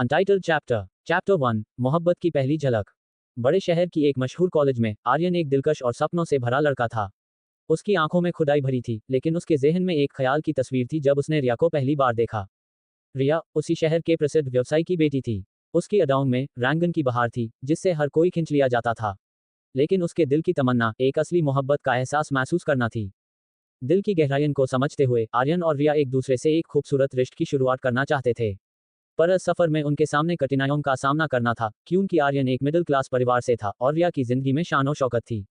Untitled chapter 1 मोहब्बत की पहली झलक। बड़े शहर की एक मशहूर कॉलेज में आर्यन एक दिलकश और सपनों से भरा लड़का था। उसकी आंखों में खुदाई भरी थी, लेकिन उसके जहन में एक ख्याल की तस्वीर थी जब उसने रिया को पहली बार देखा। रिया उसी शहर के प्रसिद्ध व्यवसायी की बेटी थी। उसकी अदाओं में रंगन की बहार थी, जिससे हर कोई खिंच लिया जाता था। लेकिन उसके दिल की तमन्ना एक असली मोहब्बत का एहसास महसूस करना थी। दिल की गहराइयों को समझते हुए आर्यन और रिया एक दूसरे से एक खूबसूरत रिश्ते की शुरुआत करना चाहते थे। पर इस सफर में उनके सामने कठिनाइयों का सामना करना था, क्योंकि आर्यन एक मिडिल क्लास परिवार से था और रिया की जिंदगी में शान और शौकत थी।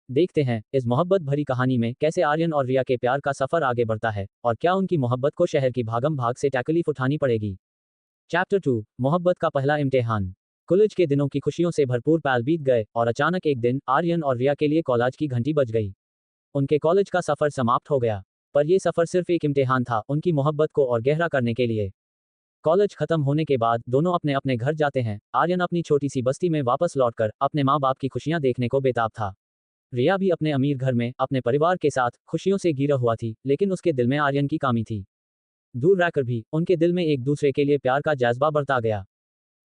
देखते हैं इस मोहब्बत भरी कहानी में कैसे आर्यन और रिया के प्यार का सफर आगे बढ़ता है और क्या उनकी मोहब्बत को शहर की भागम भाग से तकलीफ उठानी पड़ेगी। चैप्टर 2 मोहब्बत का पहला इम्तिहान। कॉलेज के दिनों की खुशियों से भरपूर पल बीत गए और अचानक एक दिन आर्यन और रिया के लिए कॉलेज की घंटी बज गई। उनके कॉलेज का सफर समाप्त हो गया, पर यह सफर सिर्फ एक इम्तिहान था उनकी मोहब्बत को और गहरा करने के लिए। कॉलेज खत्म होने के बाद दोनों अपने अपने घर जाते हैं। आर्यन अपनी छोटी सी बस्ती में वापस लौटकर अपने माँ बाप की खुशियां देखने को बेताब था। रिया भी अपने अमीर घर में अपने परिवार के साथ खुशियों से घिरा हुआ थी, लेकिन उसके दिल में आर्यन की कमी थी। दूर रहकर भी उनके दिल में एक दूसरे के लिए प्यार का जज्बा बढ़ता गया।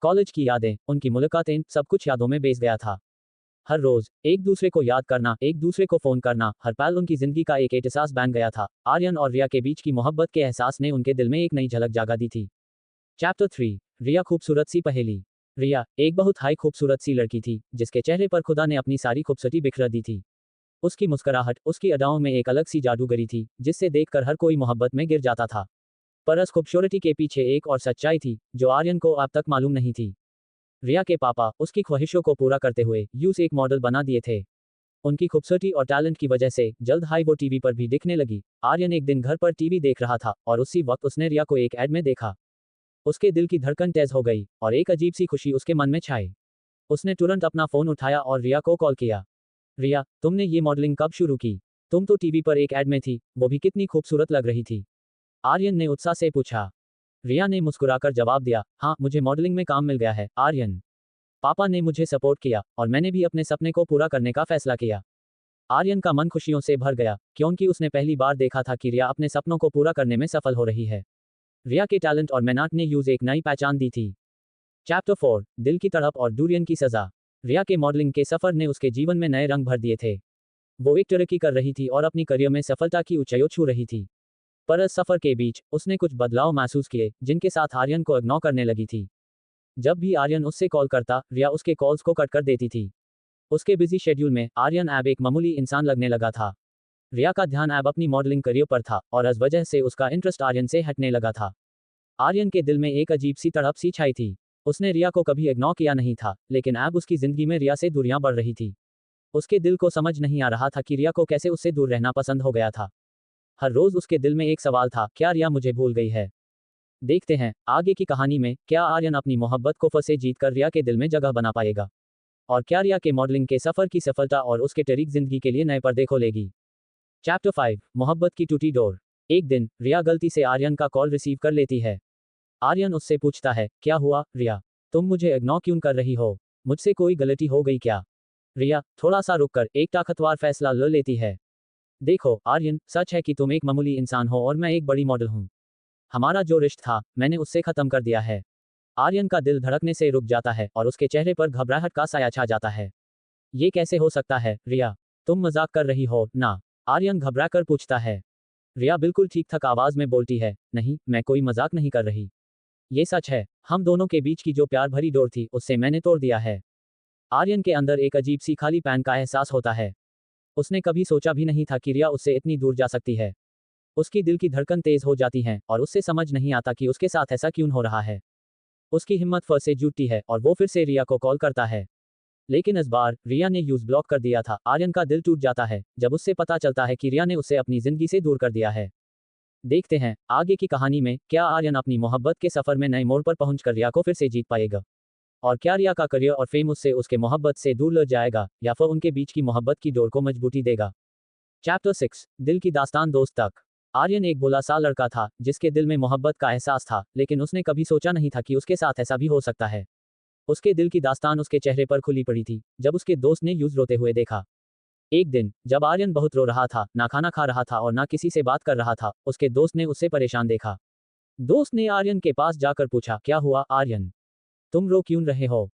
कॉलेज की यादें, उनकी मुलाकातें, सब कुछ यादों में बेस गया था। हर रोज एक दूसरे को याद करना, एक दूसरे को फोन करना, हर पल उनकी जिंदगी का एक एहसास बन गया था। आर्यन और रिया के बीच की मोहब्बत के एहसास ने उनके दिल में एक नई झलक जगा दी थी। चैप्टर 3 रिया खूबसूरत सी पहेली। रिया एक बहुत हाई खूबसूरत सी लड़की थी, जिसके चेहरे पर खुदा ने अपनी सारी खूबसूरती बिखरा दी थी। उसकी मुस्कुराहट, उसकी अदाओं में एक अलग सी जादूगरी थी, जिससे देखकर हर कोई मोहब्बत में गिर जाता था। पर इस खूबसूरती के पीछे एक और सच्चाई थी, जो आर्यन को अब तक मालूम नहीं थी। रिया के पापा उसकी ख्वाहिशों को पूरा करते हुए यूस एक मॉडल बना दिए थे। उनकी खूबसूरती और टैलेंट की वजह से जल्द हाई वो टीवी पर भी दिखने लगी। आर्यन एक दिन घर पर टीवी देख रहा था और उसी वक्त उसने रिया को एक एड में देखा। उसके दिल की धड़कन तेज हो गई और एक अजीब सी खुशी उसके मन में छाई। उसने तुरंत अपना फोन उठाया और रिया को कॉल किया। रिया, तुमने ये मॉडलिंग कब शुरू की? तुम तो टीवी पर एक एड में थी, वो भी कितनी खूबसूरत लग रही थी। आर्यन ने उत्साह से पूछा। रिया ने मुस्कुराकर जवाब दिया, हाँ, मुझे मॉडलिंग में काम मिल गया है आर्यन। पापा ने मुझे सपोर्ट किया और मैंने भी अपने सपने को पूरा करने का फैसला किया। आर्यन का मन खुशियों से भर गया, क्योंकि उसने पहली बार देखा था कि रिया अपने सपनों को पूरा करने में सफल हो रही है। रिया के टैलेंट और मेहनत ने यूज एक नई पहचान दी थी। चैप्टर 4 दिल की तड़प और डूरियन की सजा। रिया के मॉडलिंग के सफर ने उसके जीवन में नए रंग भर दिए थे। वो एक तरक्की कर रही थी और अपनी करियर में सफलता की ऊंचाइयों छू रही थी। पर इस सफर के बीच उसने कुछ बदलाव महसूस किए, जिनके साथ आर्यन को इग्नोर करने लगी थी। जब भी आर्यन उससे कॉल करता, रिया उसके कॉल्स को कट कर देती थी। उसके बिजी शेड्यूल में आर्यन अब एक मामूली इंसान लगने लगा था। रिया का ध्यान अब अपनी मॉडलिंग करियर पर था और इस वजह से उसका इंटरेस्ट आर्यन से हटने लगा था। आर्यन के दिल में एक अजीब सी तड़प सी छाई थी। उसने रिया को कभी इग्नोर किया नहीं था, लेकिन अब उसकी जिंदगी में रिया से दूरियां बढ़ रही थी। उसके दिल को समझ नहीं आ रहा था कि रिया को कैसे उससे दूर रहना पसंद हो गया था। हर रोज उसके दिल में एक सवाल था, क्या रिया मुझे भूल गई है? देखते हैं आगे की कहानी में क्या आर्यन अपनी मोहब्बत को फंसे जीतकर रिया के दिल में जगह बना पाएगा, और क्या रिया के मॉडलिंग के सफर की सफलता और उसके टरीक जिंदगी के लिए नए पर्दे खोलेगी। चैप्टर 5 मोहब्बत की टूटी डोर। एक दिन रिया गलती से आर्यन का कॉल रिसीव कर लेती है। आर्यन उससे पूछता है, क्या हुआ रिया, तुम मुझे इग्नोर क्यों कर रही हो? मुझसे कोई गलती हो गई क्या? रिया थोड़ा सा रुककर एक ताकतवर फैसला ले लेती है। देखो आर्यन, सच है कि तुम एक मामूली इंसान हो और मैं एक बड़ी मॉडल हूँ। हमारा जो रिश्ता था, मैंने उससे खत्म कर दिया है। आर्यन का दिल धड़कने से रुक जाता है और उसके चेहरे पर घबराहट का साया छा जाता है। ये कैसे हो सकता है रिया, तुम मजाक कर रही हो ना? आर्यन घबराकर पूछता है। रिया बिल्कुल ठीक ठाक आवाज में बोलती है, नहीं, मैं कोई मजाक नहीं कर रही। ये सच है, हम दोनों के बीच की जो प्यार भरी डोर थी, उससे मैंने तोड़ दिया है। आर्यन के अंदर एक अजीब सी खालीपन का एहसास होता है। उसने कभी सोचा भी नहीं था कि रिया उससे इतनी दूर जा सकती है। उसकी दिल की धड़कन तेज हो जाती है और उससे समझ नहीं आता कि उसके साथ ऐसा क्यों हो रहा है। उसकी हिम्मत फिर से जुटती है और वो फिर से रिया को कॉल करता है। लेकिन इस बार रिया ने यूज ब्लॉक कर दिया था। आर्यन का दिल टूट जाता है जब उससे पता चलता है कि रिया ने उसे अपनी जिंदगी से दूर कर दिया है। देखते हैं आगे की कहानी में क्या आर्यन अपनी मोहब्बत के सफर में नए मोड़ पर पहुंचकर रिया को फिर से जीत पाएगा, और क्या रिया का करियर और फेम उससे उसके मोहब्बत से दूर ले जाएगा या फिर उनके बीच की मोहब्बत की डोर को मजबूती देगा। चैप्टर 6 दिल की दास्तान दोस्त तक। आर्यन एक भोला सा लड़का था जिसके दिल में मोहब्बत का एहसास था, लेकिन उसने कभी सोचा नहीं था कि उसके साथ ऐसा भी हो सकता है। उसके दिल की दास्तान उसके चेहरे पर खुली पड़ी थी जब उसके दोस्त ने यूज रोते हुए देखा। एक दिन जब आर्यन बहुत रो रहा था, ना खाना खा रहा था और ना किसी से बात कर रहा था, उसके दोस्त ने उससे परेशान देखा। दोस्त ने आर्यन के पास जाकर पूछा, क्या हुआ आर्यन, तुम रो क्यों रहे हो?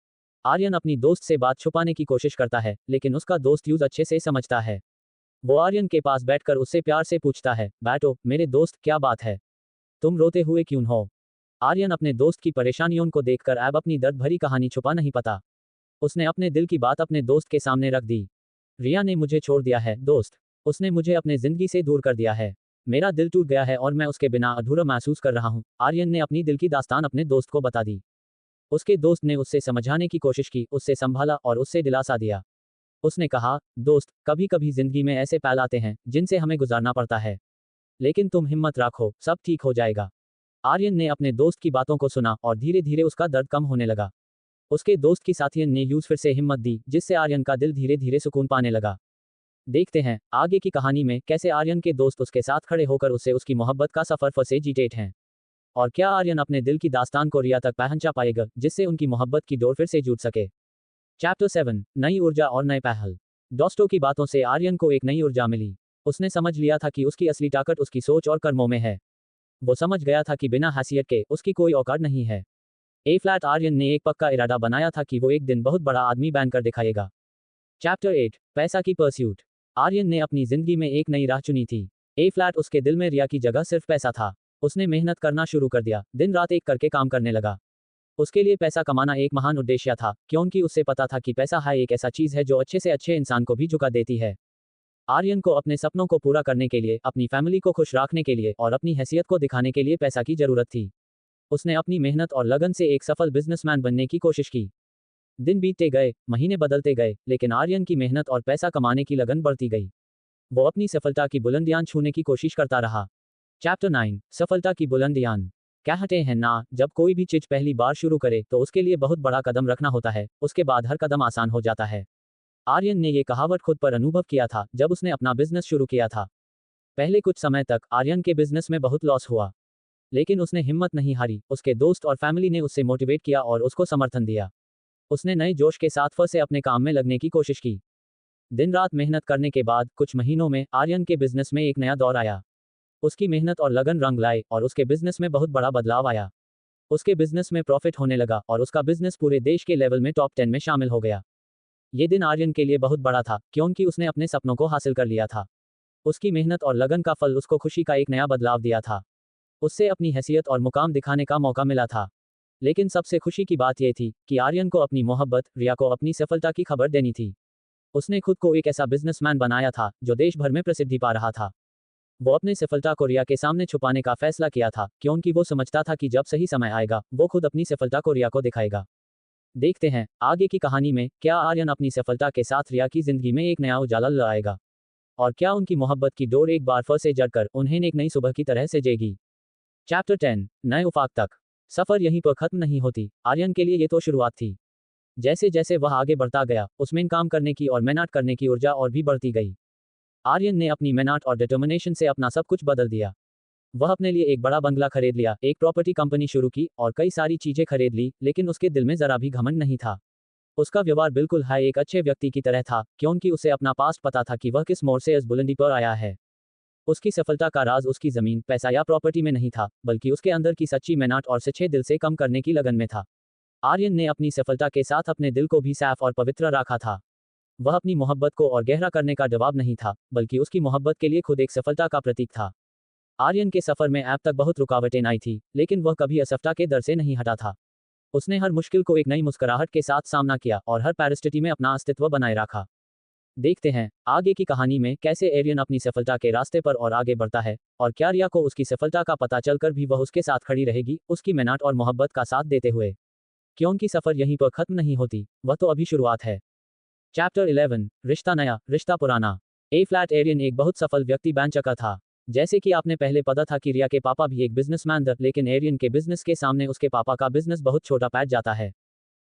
आर्यन अपनी दोस्त से बात छुपाने की कोशिश करता है, लेकिन उसका दोस्त यूज अच्छे से समझता है। वो आर्यन के पास बैठकर उससे प्यार से पूछता है, बैठो मेरे दोस्त, क्या बात है? तुम रोते हुए क्यों हो? आर्यन अपने दोस्त की परेशानियों को देखकर अब अपनी दर्द भरी कहानी छुपा नहीं पाता। उसने अपने दिल की बात अपने दोस्त के सामने रख दी। रिया ने मुझे छोड़ दिया है दोस्त। उसने मुझे अपने जिंदगी से दूर कर दिया है। मेरा दिल टूट गया है और मैं उसके बिना अधूरा महसूस कर रहा हूँ। आर्यन ने अपनी दिल की दास्तान अपने दोस्त को बता दी। उसके दोस्त ने उससे समझाने की कोशिश की, उससे संभाला और उससे दिलासा दिया। उसने कहा, दोस्त, कभी कभी जिंदगी में ऐसे पल आते हैं जिनसे हमें गुजारना पड़ता है, लेकिन तुम हिम्मत रखो, सब ठीक हो जाएगा। आर्यन ने अपने दोस्त की बातों को सुना और धीरे धीरे उसका दर्द कम होने लगा। उसके दोस्त की साथियन ने यूज फिर से हिम्मत दी, जिससे आर्यन का दिल धीरे धीरे सुकून पाने लगा। देखते हैं आगे की कहानी में कैसे आर्यन के दोस्त उसके साथ खड़े होकर उससे उसकी मोहब्बत का सफर फंसे जीतेट हैं। और क्या आर्यन अपने दिल की दास्तान को रिया तक पहुंचा पाएगा, जिससे उनकी मोहब्बत की डोर फिर से जुड़ सके। चैप्टर 7, नई ऊर्जा और नए पहल। दोस्तों की बातों से आर्यन को एक नई ऊर्जा मिली। उसने समझ लिया था कि उसकी असली ताकत उसकी सोच और कर्मों में है। वो समझ गया था कि बिना हैसियत के उसकी कोई औकात नहीं है। ए फ्लैट आर्यन ने एक पक्का इरादा बनाया था कि वो एक दिन बहुत बड़ा आदमी बनकर दिखाएगा। चैप्टर 8, पैसा की परस्यूट। आर्यन ने अपनी जिंदगी में एक नई राह चुनी थी। ए फ्लैट उसके दिल में रिया की जगह सिर्फ पैसा था। उसने मेहनत करना शुरू कर दिया, दिन रात एक करके काम करने लगा। उसके लिए पैसा कमाना एक महान उद्देश्य था, क्योंकि उसे पता था कि पैसा है एक ऐसा चीज है जो अच्छे से अच्छे इंसान को भी झुका देती है। आर्यन को अपने सपनों को पूरा करने के लिए, अपनी फैमिली को खुश रखने के लिए और अपनी हैसियत को दिखाने के लिए पैसा की जरूरत थी। उसने अपनी मेहनत और लगन से एक सफल बिजनेसमैन बनने की कोशिश की। दिन बीतते गए, महीने बदलते गए, लेकिन आर्यन की मेहनत और पैसा कमाने की लगन बढ़ती गई। वो अपनी सफलता की बुलंदियां छूने की कोशिश करता रहा। चैप्टर 9, सफलता की बुलंदियां। कहते हैं ना, जब कोई भी चीज पहली बार शुरू करे तो उसके लिए बहुत बड़ा कदम रखना होता है, उसके बाद हर कदम आसान हो जाता है। आर्यन ने ये कहावत खुद पर अनुभव किया था जब उसने अपना बिजनेस शुरू किया था। पहले कुछ समय तक आर्यन के बिजनेस में बहुत लॉस हुआ, लेकिन उसने हिम्मत नहीं हारी। उसके दोस्त और फैमिली ने उससे मोटिवेट किया और उसको समर्थन दिया। उसने नए जोश के साथ फिर से अपने काम में लगने की कोशिश की। दिन रात मेहनत करने के बाद कुछ महीनों में आर्यन के बिजनेस में एक नया दौर आया। उसकी मेहनत और लगन रंग लाए और उसके बिजनेस में बहुत बड़ा बदलाव आया। उसके बिजनेस में प्रॉफिट होने लगा और उसका बिजनेस पूरे देश के लेवल में टॉप 10 में शामिल हो गया। ये दिन आर्यन के लिए बहुत बड़ा था, क्योंकि उसने अपने सपनों को हासिल कर लिया था। उसकी मेहनत और लगन का फल उसको खुशी का एक नया बदलाव दिया था। उससे अपनी हैसियत और मुकाम दिखाने का मौका मिला था। लेकिन सबसे खुशी की बात यह थी कि आर्यन को अपनी मोहब्बत रिया को अपनी सफलता की खबर देनी थी। उसने खुद को एक ऐसा बिजनेसमैन बनाया था जो देश भर में प्रसिद्धि पा रहा था। वो अपनी सफलता को रिया के सामने छुपाने का फैसला किया था, क्योंकि वो समझता था कि जब सही समय आएगा वो खुद अपनी सफलता को रिया को दिखाएगा। देखते हैं आगे की कहानी में क्या आर्यन अपनी सफलता के साथ रिया की जिंदगी में एक नया उजाला लाएगा, और क्या उनकी मोहब्बत की डोर एक बार फिर से जड़कर उन्हें एक नई सुबह की तरह सजेगी। चैप्टर 10, नए उफाक तक। सफर यहीं पर खत्म नहीं होती। आर्यन के लिए ये तो शुरुआत थी। जैसे जैसे वह आगे बढ़ता गया, उसमें काम करने की और मेहनत करने की ऊर्जा और भी बढ़ती गई। आर्यन ने अपनी मेहनत और डिटर्मिनेशन से अपना सब कुछ बदल दिया। वह अपने लिए एक बड़ा बंगला खरीद लिया, एक प्रॉपर्टी कंपनी शुरू की और कई सारी चीजें खरीद ली, लेकिन उसके दिल में जरा भी घमंड नहीं था। उसका व्यवहार बिल्कुल है एक अच्छे व्यक्ति की तरह था, क्योंकि उसे अपना पास्ट पता था कि वह किस मोड़ से इस बुलंदी पर आया है। उसकी सफलता का राज उसकी जमीन, पैसा या प्रॉपर्टी में नहीं था, बल्कि उसके अंदर की सच्ची मेहनत और सच्चे दिल से कम करने की लगन में था। आर्यन ने अपनी सफलता के साथ अपने दिल को भी साफ और पवित्र रखा था। वह अपनी मोहब्बत को और गहरा करने का जवाब नहीं था, बल्कि उसकी मोहब्बत के लिए खुद एक सफलता का प्रतीक था। आर्यन के सफर में अब तक बहुत रुकावटें आई थी, लेकिन वह कभी असफलता के डर से नहीं हटा था। उसने हर मुश्किल को एक नई मुस्कुराहट के साथ सामना किया और हर परिस्थिति में अपना अस्तित्व बनाए रखा। देखते हैं आगे की कहानी में कैसे आर्यन अपनी सफलता के रास्ते पर और आगे बढ़ता है, और क्या रिया को उसकी सफलता का पता चलकर भी वह उसके साथ खड़ी रहेगी, उसकी मेहनत और मोहब्बत का साथ देते हुए। क्योंकि सफर यहीं पर खत्म नहीं होती, वह तो अभी शुरुआत है। चैप्टर 11, रिश्ता नया, रिश्ता पुराना। ए फ्लैट आर्यन एक बहुत सफल व्यक्ति बन चुका था। जैसे कि आपने पहले पता था कि रिया के पापा भी एक बिजनेसमैन थे, लेकिन आर्यन के बिजनेस के सामने उसके पापा का बिजनेस बहुत छोटा पड़ जाता है।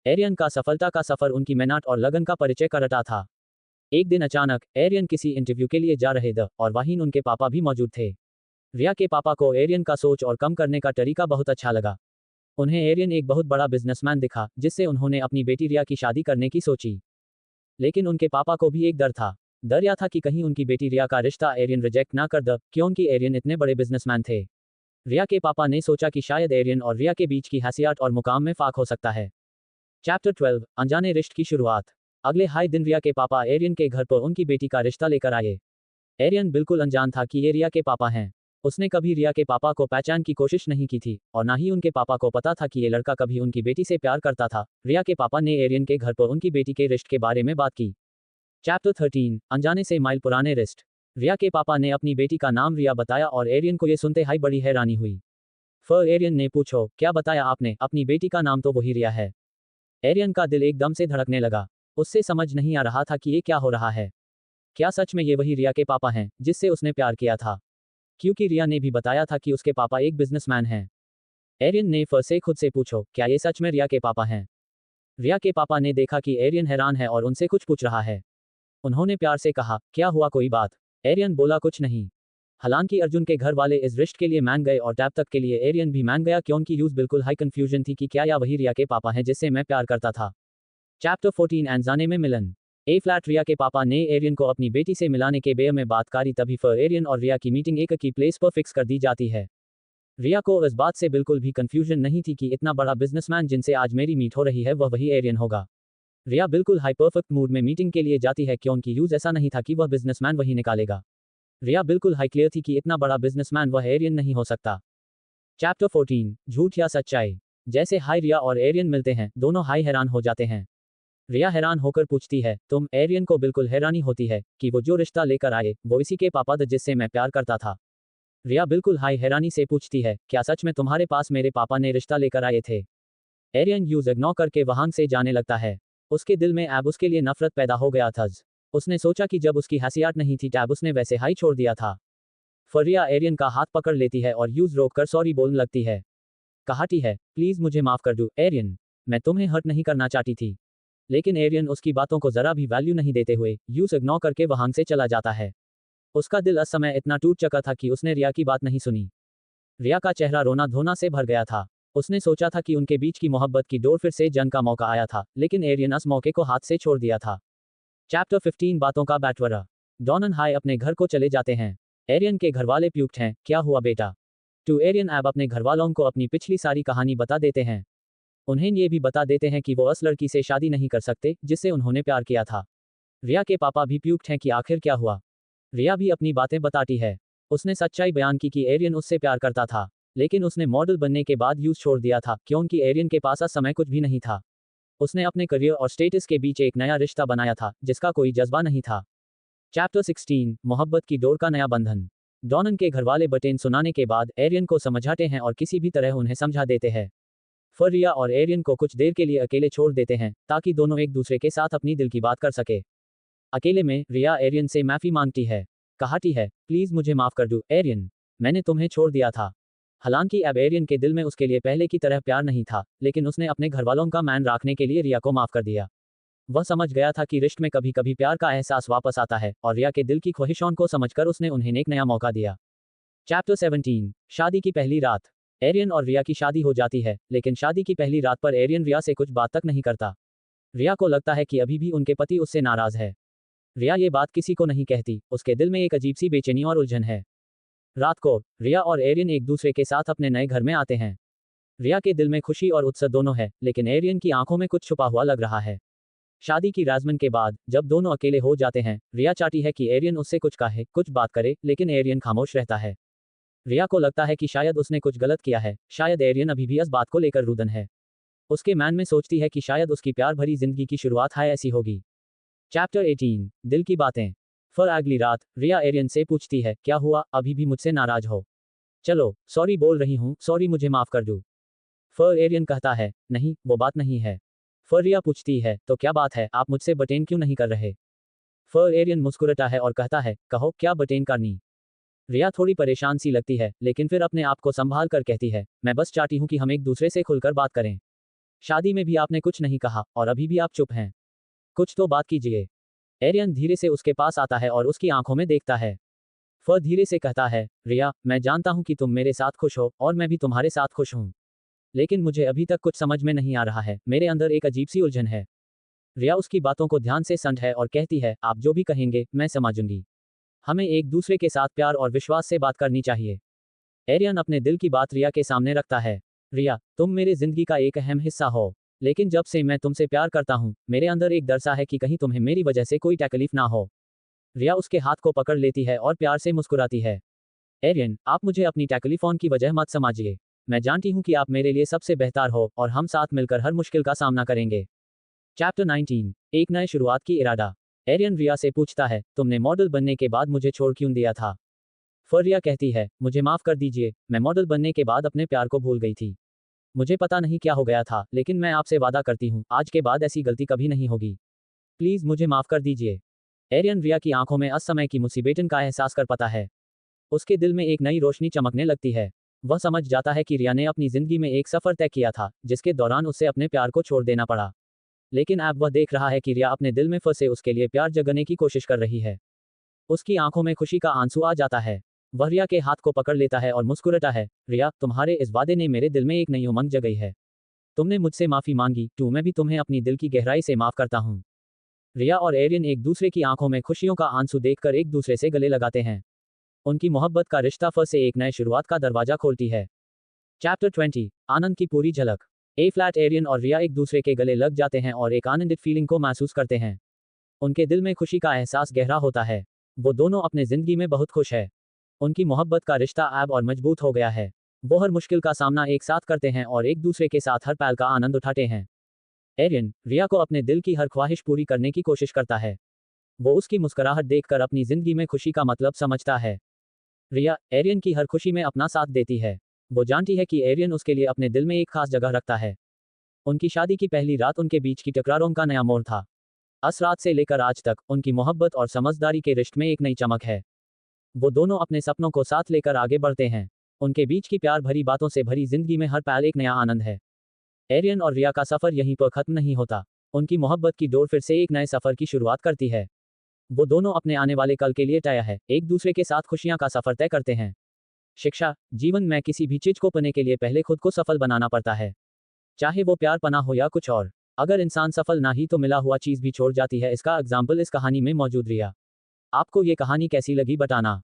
आर्यन का सफलता का सफर उनकी मेहनत और लगन का परिचय कराता था। एक दिन अचानक आर्यन किसी इंटरव्यू के लिए जा रहे थे और वहीं उनके पापा भी मौजूद थे। रिया के पापा को आर्यन का सोच और कम करने का तरीका बहुत अच्छा लगा। उन्हें आर्यन एक बहुत बड़ा बिजनेसमैन दिखा, जिससे उन्होंने अपनी बेटी रिया की शादी करने की सोची। लेकिन उनके पापा को भी एक डर था। डर यह था कि कहीं उनकी बेटी रिया का रिश्ता आर्यन रिजेक्ट ना कर दे, क्योंकि आर्यन इतने बड़े बिजनेसमैन थे। रिया के पापा ने सोचा कि शायद आर्यन और रिया के बीच की हैसियत और मुकाम में फाक हो सकता है। चैप्टर 12 अनजाने रिश्ते की शुरुआत। अगले हाई दिन रिया के पापा एरियन के घर पर उनकी बेटी का रिश्ता लेकर आए। एरियन बिल्कुल अनजान था कि ये रिया के पापा हैं। उसने कभी रिया के पापा को पहचान की कोशिश नहीं की थी और ना ही उनके पापा को पता था कि ये लड़का कभी उनकी बेटी से प्यार करता था। रिया के पापा ने एरियन के घर पर उनकी बेटी के रिश्ते के बारे में बात की। चैप्टर 13 अनजाने से माइल पुराने रिश्ते। रिया के पापा ने अपनी बेटी का नाम रिया बताया और एरियन को ये सुनते ही बड़ी हैरानी हुई। फिर एरियन ने पूछो, क्या बताया आपने? अपनी बेटी का नाम तो वही रिया है। एरियन का दिल एकदम से धड़कने लगा। उससे समझ नहीं आ रहा था कि ये क्या हो रहा है। क्या सच में ये वही रिया के पापा हैं जिससे उसने प्यार किया था? क्योंकि रिया ने भी बताया था कि उसके पापा एक बिजनेसमैन हैं। एरियन ने फिर से खुद से पूछो, क्या ये सच में रिया के पापा हैं? रिया के पापा ने देखा कि एरियन हैरान है और उनसे कुछ पूछ रहा है। उन्होंने प्यार से कहा, क्या हुआ, कोई बात? एरियन बोला, कुछ नहीं। हालांकि अर्जुन के घर वाले इस रिश्ते के लिए मान गए और तब तक के लिए एरियन भी मान गया क्योंकि यूज बिल्कुल हाई कंफ्यूजन थी कि क्या या वही रिया के पापा हैं जिससे मैं प्यार करता था। चैप्टर 14 अनजाने में मिलन। ए फ्लैट रिया के पापा ने एरियन को अपनी बेटी से मिलाने के बेर में बात करी, तभी फिर एरियन और रिया की मीटिंग एक की प्लेस पर फिक्स कर दी जाती है। रिया को इस बात से बिल्कुल भी कंफ्यूजन नहीं थी कि इतना बड़ा बिजनेसमैन जिनसे आज मेरी मीट हो रही है वह वही एरियन होगा। रिया बिल्कुल हाई परफेक्ट मूड में मीटिंग के लिए जाती है क्योंकि यूज ऐसा नहीं था कि वह बिजनेसमैन वही निकालेगा। रिया बिल्कुल हाई क्लियर थी कि इतना बड़ा बिजनेसमैन वह एरियन नहीं हो सकता। चैप्टर 14 झूठ या सच्चाई। जैसे हाई रिया और एरियन मिलते हैं, दोनों हाई हैरान हो जाते हैं। रिया हैरान होकर पूछती है, तुम? एरियन को बिल्कुल हैरानी होती है कि वो जो रिश्ता लेकर आए वो इसी के पापा थे जिससे मैं प्यार करता था। रिया बिल्कुल हाई हैरानी से पूछती है, क्या सच में तुम्हारे पास मेरे पापा ने रिश्ता लेकर आए थे? एरियन यूज इग्नोर करके वहां से जाने लगता है। उसके दिल में अब उसके लिए नफरत पैदा हो गया था। उसने सोचा कि जब उसकी हैसियत नहीं थी तब उसने वैसे हाई छोड़ दिया था। फिर रिया एरियन का हाथ पकड़ लेती है और यूज रोक कर सॉरी बोलने लगती है। कहती है, प्लीज मुझे माफ कर दो एरियन, मैं तुम्हें हर्ट नहीं करना चाहती थी। लेकिन एरियन उसकी बातों को जरा भी वैल्यू नहीं देते हुए यूज इग्नोर करके वहां से चला जाता है। उसका दिल उस समय इतना टूट चुका था कि उसने रिया की बात नहीं सुनी। रिया का चेहरा रोना धोना से भर गया था। उसने सोचा था कि उनके बीच की मोहब्बत की डोर फिर से जंग का मौका आया था, लेकिन एरियन उस मौके को हाथ से छोड़ दिया था। चैप्टर 15 बातों का बंटवारा। डॉन हाई अपने घर को चले जाते हैं। एरियन के घरवाले प्यूक्ड हैं, क्या हुआ बेटा? टू एरियन अब अपने घरवालों को अपनी पिछली सारी कहानी बता देते हैं। उन्हें ये भी बता देते हैं कि वो उस लड़की से शादी नहीं कर सकते जिससे उन्होंने प्यार किया था। रिया के पापा भी प्यूक्ड हैं कि आखिर क्या हुआ। रिया भी अपनी बातें बताती है। उसने सच्चाई बयान की कि एरियन उससे प्यार करता था, लेकिन उसने मॉडल बनने के बाद यूज छोड़ दिया था क्योंकि एरियन के पास उस समय कुछ भी नहीं था। उसने अपने करियर और स्टेटस के बीच एक नया रिश्ता बनाया था जिसका कोई जज्बा नहीं था। चैप्टर 16 मोहब्बत की डोर का नया बंधन। डॉनन के घरवाले बटेन सुनाने के बाद एरियन को समझाते हैं और किसी भी तरह उन्हें समझा देते हैं। फिर रिया और एरियन को कुछ देर के लिए अकेले छोड़ देते हैं ताकि दोनों एक दूसरे के साथ अपनी दिल की बात कर सके। अकेले में रिया एरियन से माफी मांगती है। कहती है, प्लीज मुझे माफ कर दो एरियन, मैंने तुम्हें छोड़ दिया था। हालांकि अब एरियन के दिल में उसके लिए पहले की तरह प्यार नहीं था, लेकिन उसने अपने घरवालों का मान रखने के लिए रिया को माफ कर दिया। वह समझ गया था कि रिश्ते में कभी कभी प्यार का एहसास वापस आता है और रिया के दिल की ख्वाहिशों को समझकर उसने उन्हें एक नया मौका दिया। चैप्टर 17 शादी की पहली रात। एरियन और रिया की शादी हो जाती है, लेकिन शादी की पहली रात पर एरियन रिया से कुछ बात तक नहीं करता। रिया को लगता है कि अभी भी उनके पति उससे नाराज है। रिया ये बात किसी को नहीं कहती, उसके दिल में एक अजीब सी बेचैनी और उलझन है। रात को रिया और एरियन एक दूसरे के साथ अपने नए घर में आते हैं। रिया के दिल में खुशी और उत्साह दोनों है, लेकिन एरियन की आंखों में कुछ छुपा हुआ लग रहा है। शादी की राजमन के बाद जब दोनों अकेले हो जाते हैं, रिया चाहती है कि एरियन उससे कुछ कहे, कुछ बात करे, लेकिन एरियन खामोश रहता है। रिया को लगता है कि शायद उसने कुछ गलत किया है, शायद एरियन अभी भी इस बात को लेकर रुदन है। उसके मन में सोचती है कि शायद उसकी प्यार भरी जिंदगी की शुरुआत है ऐसी होगी। चैप्टर 18 दिल की बातें। फिर अगली रात रिया एरियन से पूछती है, क्या हुआ, अभी भी मुझसे नाराज हो? चलो सॉरी बोल रही हूँ, सॉरी मुझे माफ कर दो। फिर एरियन कहता है, नहीं वो बात नहीं है। फिर रिया पूछती है, तो क्या बात है, आप मुझसे बटेन क्यों नहीं कर रहे? फिर एरियन मुस्कुराता है और कहता है, कहो क्या बटेन करनी? रिया थोड़ी परेशान सी लगती है, लेकिन फिर अपने आप को संभाल कर कहती है, मैं बस चाहती हूँ कि हम एक दूसरे से खुलकर बात करें। शादी में भी आपने कुछ नहीं कहा और अभी भी आप चुप हैं। कुछ तो बात कीजिए। एरियन धीरे से उसके पास आता है और उसकी आंखों में देखता है। फिर धीरे से कहता है, रिया मैं जानता हूं कि तुम मेरे साथ खुश हो और मैं भी तुम्हारे साथ खुश हूं, लेकिन मुझे अभी तक कुछ समझ में नहीं आ रहा है, मेरे अंदर एक अजीब सी उलझन है। रिया उसकी बातों को ध्यान से सुनती है और कहती है, आप जो भी कहेंगे मैं समझूंगी। हमें एक दूसरे के साथ प्यार और विश्वास से बात करनी चाहिए। एरियन अपने दिल की बात रिया के सामने रखता है। रिया तुम मेरे जिंदगी का एक अहम हिस्सा हो, लेकिन जब से मैं तुमसे प्यार करता हूँ, मेरे अंदर एक डर सा है कि कहीं तुम्हें मेरी वजह से कोई तकलीफ ना हो। रिया उसके हाथ को पकड़ लेती है और प्यार से मुस्कुराती है। एरियन, आप मुझे अपनी टेलीफोन की वजह मत समझिए। मैं जानती हूँ कि आप मेरे लिए सबसे बेहतर हो और हम साथ मिलकर हर मुश्किल का सामना करेंगे। चैप्टर 19, एक नए शुरुआत की इरादा। एरियन रिया से पूछता है, तुमने मॉडल बनने के बाद मुझे छोड़ क्यों दिया था? फिर रिया कहती है, मुझे माफ कर दीजिए, मैं मॉडल बनने के बाद अपने प्यार को भूल गई थी। मुझे पता नहीं क्या हो गया था, लेकिन मैं आपसे वादा करती हूँ, आज के बाद ऐसी गलती कभी नहीं होगी। प्लीज मुझे माफ कर दीजिए। एरियन रिया की आंखों में असमय की मुसीबतन का एहसास कर पाता है। उसके दिल में एक नई रोशनी चमकने लगती है। वह समझ जाता है कि रिया ने अपनी जिंदगी में एक सफर तय किया था, जिसके दौरान उसे अपने प्यार को छोड़ देना पड़ा। लेकिन अब वह देख रहा है कि रिया अपने दिल में फंसे उसके लिए प्यार जगाने की कोशिश कर रही है। उसकी आंखों में खुशी का आंसू आ जाता है। वह रिया के हाथ को पकड़ लेता है और मुस्कुराता है, रिया, तुम्हारे इस वादे ने मेरे दिल में एक नई उमंग जगाई है। तुमने मुझसे माफी मांगी, तो मैं भी तुम्हें अपनी दिल की गहराई से माफ करता हूँ। रिया और एरियन एक दूसरे की आंखों में खुशियों का आंसू देखकर एक दूसरे से गले लगाते हैं। उनकी मोहब्बत का रिश्ता फिर से एक नए शुरुआत का दरवाजा खोलती है। चैप्टर 20, आनंद की पूरी झलक। ए फ्लैट एरियन और रिया एक दूसरे के गले लग जाते हैं और एक आनंदित फीलिंग को महसूस करते हैं। उनके दिल में खुशी का एहसास गहरा होता है। वो दोनों अपने जिंदगी में बहुत खुश है। उनकी मोहब्बत का रिश्ता अब और मजबूत हो गया है। वो हर मुश्किल का सामना एक साथ करते हैं और एक दूसरे के साथ हर पल का आनंद उठाते हैं। एरियन रिया को अपने दिल की हर ख्वाहिश पूरी करने की कोशिश करता है। वो उसकी मुस्कुराहट देखकर अपनी जिंदगी में खुशी का मतलब समझता है। रिया एरियन की हर खुशी में अपना साथ देती है। वो जानती है कि एरियन उसके लिए अपने दिल में एक खास जगह रखता है। उनकी शादी की पहली रात उनके बीच की टकरारों का नया मोड़ था। उस रात से लेकर आज तक उनकी मोहब्बत और समझदारी के रिश्ते में एक नई चमक है। वो दोनों अपने सपनों को साथ लेकर आगे बढ़ते हैं। उनके बीच की प्यार भरी बातों से भरी जिंदगी में हर पल एक नया आनंद है। एरियन और रिया का सफर यहीं पर खत्म नहीं होता। उनकी मोहब्बत की डोर फिर से एक नए सफर की शुरुआत करती है। वो दोनों अपने आने वाले कल के लिए तैयार है, एक दूसरे के साथ खुशियां का सफर तय करते हैं। शिक्षा, जीवन में किसी भी चीज को पाने के लिए पहले खुद को सफल बनाना पड़ता है। चाहे वो प्यार पना हो या कुछ और। अगर इंसान सफल ना ही तो मिला हुआ चीज भी छोड़ जाती है। इसका एग्जाम्पल इस कहानी में मौजूद रिया। आपको ये कहानी कैसी लगी बताना।